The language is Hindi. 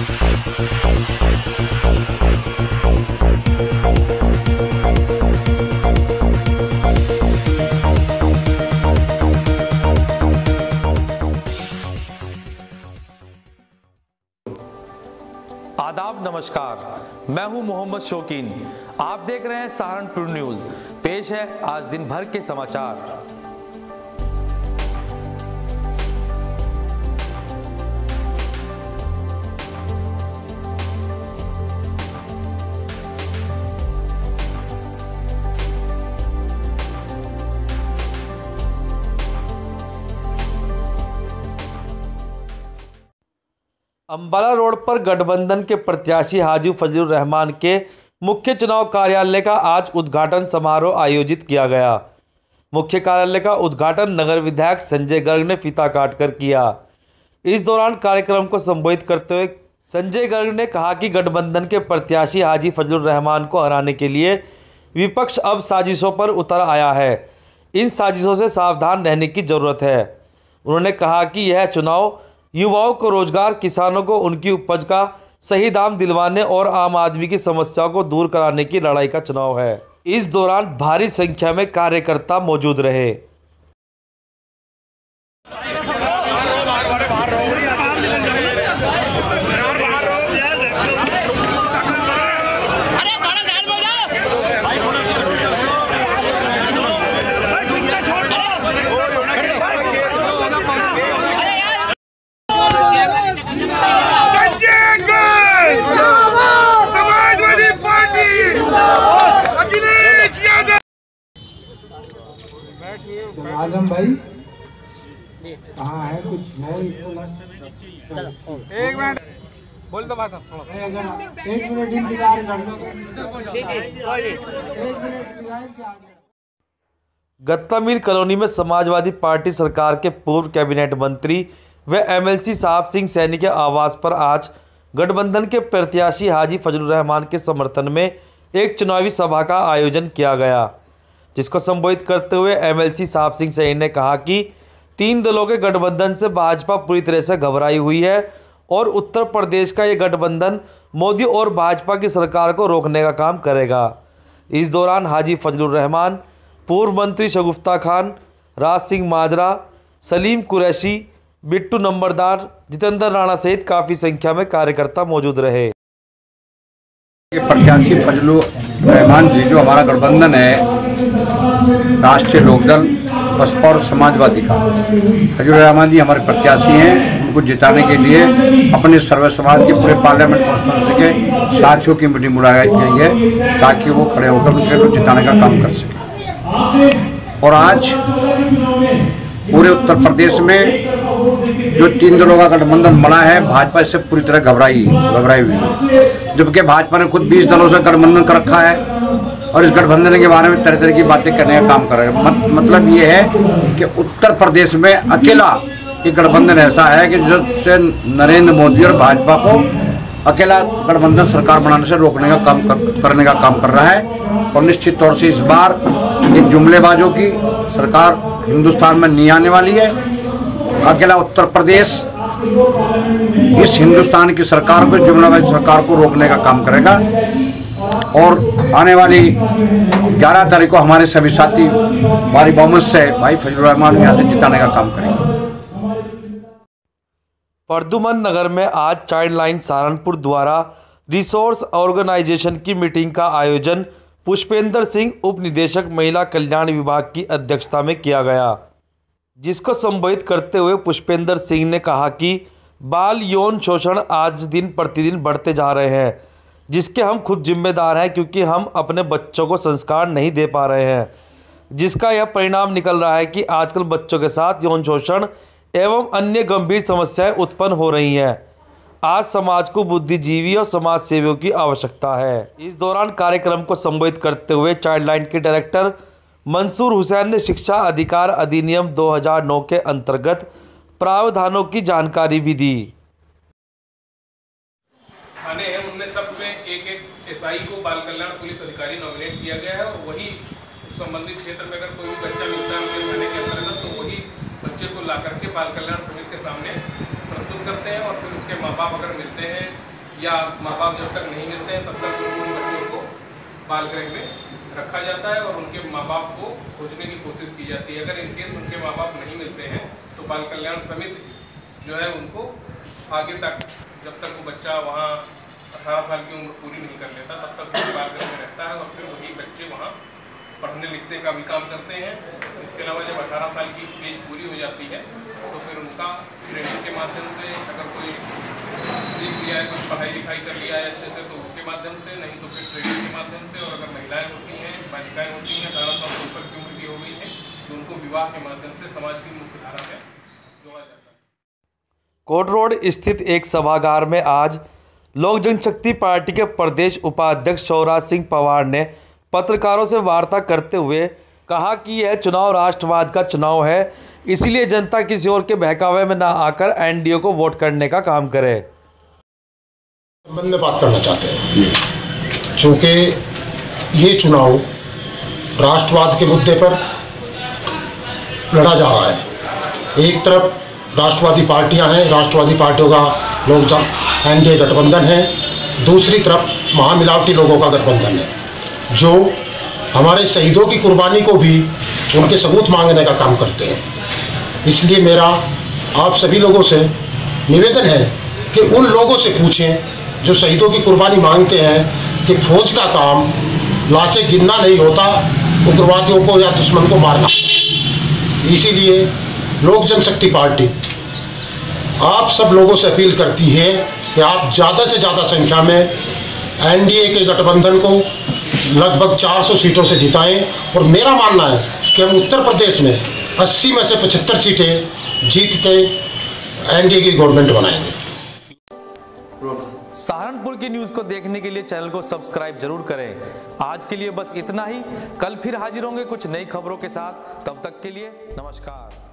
आदाब, नमस्कार। मैं हूं मोहम्मद शौकीन। आप देख रहे हैं सहारनपुर न्यूज। पेश है आज दिन भर के समाचार। अंबाला रोड पर गठबंधन के प्रत्याशी हाजी फजलुर रहमान के मुख्य चुनाव कार्यालय का आज उद्घाटन समारोह आयोजित किया गया। मुख्य कार्यालय का उद्घाटन नगर विधायक संजय गर्ग ने फीता काटकर किया। इस दौरान कार्यक्रम को संबोधित करते हुए संजय गर्ग ने कहा कि गठबंधन के प्रत्याशी हाजी फजलुर रहमान को हराने के लिए विपक्ष अब साजिशों पर उतर आया है। इन साजिशों से सावधान रहने की जरूरत है। उन्होंने कहा कि यह चुनाव युवाओं को रोजगार, किसानों को उनकी उपज का सही दाम दिलवाने और आम आदमी की समस्याओं को दूर कराने की लड़ाई का चुनाव है। इस दौरान भारी संख्या में कार्यकर्ता मौजूद रहे। आजम भाई कहाँ है? कुछ है? एक मिनट बोल दो भाषा। एक मिनट इंतजार कर लो। गत्तामीर कॉलोनी में समाजवादी पार्टी सरकार के पूर्व कैबिनेट मंत्री व एमएलसी साहब सिंह सैनी के आवास पर आज गठबंधन के प्रत्याशी हाजी फजलुर रहमान के समर्थन में एक चुनावी सभा का आयोजन किया गया, जिसको संबोधित करते हुए एमएलसी साहब सिंह सैनी ने कहा कि 3 दलों के गठबंधन से भाजपा पूरी तरह से घबराई हुई है और उत्तर प्रदेश का ये गठबंधन मोदी और भाजपा की सरकार को रोकने का काम करेगा। इस दौरान हाजी फजलुर रहमान, पूर्व मंत्री शगुफ्ता खान, राज सिंह माजरा, सलीम कुरैशी, बिट्टू नंबरदार, जितेंद्र राणा सहित काफ़ी संख्या में कार्यकर्ता मौजूद रहे। प्रत्याशी फजलुर रहमान जी, जो हमारा गठबंधन है राष्ट्रीय लोकदल, बसपा और समाजवादी का, फजलुर रहमान जी हमारे प्रत्याशी हैं। उनको जिताने के लिए अपने सर्व समाज के पूरे पार्लियामेंट कॉन्स्टिट्यूंसी के साथियों की मीटिंग बुलाई गई है ताकि वो खड़े होकर उनके जिताने का काम कर सके। और आज पूरे उत्तर प्रदेश में जो 3 दलों का गठबंधन बना है, भाजपा इससे पूरी तरह घबराई हुई है, जबकि भाजपा ने खुद 20 दलों से गठबंधन कर रखा है और इस गठबंधन के बारे में तरह तरह की बातें करने का काम कर रहे हैं। मतलब ये है कि उत्तर प्रदेश में अकेला ये गठबंधन ऐसा है कि जिससे नरेंद्र मोदी और भाजपा को अकेला गठबंधन सरकार बनाने से रोकने का काम करने का काम कर रहा है। और निश्चित तौर से इस बार एक जुमलेबाजों की सरकार हिंदुस्तान में नहीं आने वाली है। अकेला उत्तर प्रदेश इस हिंदुस्तान की सरकार को, जुमलाबाज सरकार को रोकने का काम करेगा। और आने वाली 11 तारीख को हमारे सभी साथी भारी बहुमत से भाई फजलुर रहमान यहाँ से जिताने का काम करेंगे। प्रद्युमन नगर में आज चाइल्ड लाइन सहारनपुर द्वारा रिसोर्स ऑर्गेनाइजेशन की मीटिंग का आयोजन पुष्पेंद्र सिंह, उप निदेशक महिला कल्याण विभाग की अध्यक्षता में किया गया, जिसको संबोधित करते हुए पुष्पेंद्र सिंह ने कहा कि बाल यौन शोषण आज दिन प्रतिदिन बढ़ते जा रहे हैं, जिसके हम खुद जिम्मेदार हैं, क्योंकि हम अपने बच्चों को संस्कार नहीं दे पा रहे हैं, जिसका यह परिणाम निकल रहा है कि आजकल बच्चों के साथ यौन शोषण एवं अन्य गंभीर समस्याएं उत्पन्न हो रही हैं। आज समाज को बुद्धिजीवी और समाज सेवियों की आवश्यकता है। इस दौरान कार्यक्रम को संबोधित करते हुए चाइल्ड लाइन के डायरेक्टर मंसूर हुसैन ने शिक्षा अधिकार अधिनियम 2009 के अंतर्गत प्रावधानों की जानकारी भी दी। थाने हैं उनमें सब में एक एसआई को बाल कल्याण पुलिस अधिकारी नॉमिनेट किया गया है और वही संबंधित क्षेत्र में अगर कोई भी बच्चा मिलता है उनके थाने के अंतर्गत तो वही बच्चे को ला करके बाल कल्याण समिति के सामने प्रस्तुत करते हैं और फिर उसके माँ बाप अगर मिलते हैं या माँ बाप जब तक नहीं मिलते हैं तब तक उन बच्चों को बाल गृह में रखा जाता है और उनके माँ बाप को खोजने की कोशिश की जाती है। अगर इनकेस उनके माँ बाप नहीं मिलते हैं तो बाल कल्याण समिति जो है उनको आगे तक, जब तक वो बच्चा वहाँ 18 साल की उम्र पूरी नहीं कर लेता तब तक वो बाल गृह में रहता है और फिर वही बच्चे वहाँ पढ़ने लिखने का भी काम करते हैं। इसके अलावा जब 18 साल की एज पूरी हो जाती है तो फिर उनका ट्रेनिंग के माध्यम से, अगर कोई सीख लिया है, कुछ पढ़ाई लिखाई कर लिया है अच्छे से तो उसके माध्यम से, नहीं तो फिर ट्रेनिंग के माध्यम से, और अगर महिलाएं होती हैं, बालिकाएं होती हैं 18 साल से ऊपर की उम्र की हो गई है तो उनको विवाह के माध्यम से समाज की मुख्य धारा में जोड़ा जाता है। कोट रोड स्थित एक सभागार में आज लोक जनशक्ति पार्टी के प्रदेश उपाध्यक्ष शिवराज सिंह पवार ने पत्रकारों से वार्ता करते हुए कहा कि यह चुनाव राष्ट्रवाद का चुनाव है, इसलिए जनता किसी और के बहकावे में ना आकर एनडीए को वोट करने का काम करे। संबंध में बात करना चाहते हैं क्योंकि ये चुनाव राष्ट्रवाद के मुद्दे पर लड़ा जा रहा है। एक तरफ राष्ट्रवादी पार्टियां हैं, राष्ट्रवादी पार्टियों का लोग एनडीए गठबंधन है, दूसरी तरफ महामिलावटी लोगों का गठबंधन है जो हमारे शहीदों की कुर्बानी को भी उनके सबूत मांगने का काम करते हैं। इसलिए मेरा आप सभी लोगों से निवेदन है कि उन लोगों से पूछें जो शहीदों की कुर्बानी मांगते हैं कि फौज का काम लाशें गिनना नहीं होता, उग्रवादियों को या दुश्मन को मारना। इसीलिए लोक जनशक्ति पार्टी आप सब लोगों से अपील करती है कि आप ज़्यादा से ज़्यादा संख्या में एनडीए के गठबंधन को लगभग 400 सीटों से जिताएं। और मेरा मानना है कि हम उत्तर प्रदेश में 80 में से 75 सीटें जीत के एनडीए की गवर्नमेंट बनाएंगे। सहारनपुर की न्यूज़ को देखने के लिए चैनल को सब्सक्राइब जरूर करें। आज के लिए बस इतना ही। कल फिर हाजिर होंगे कुछ नई खबरों के साथ। तब तक के लिए नमस्कार।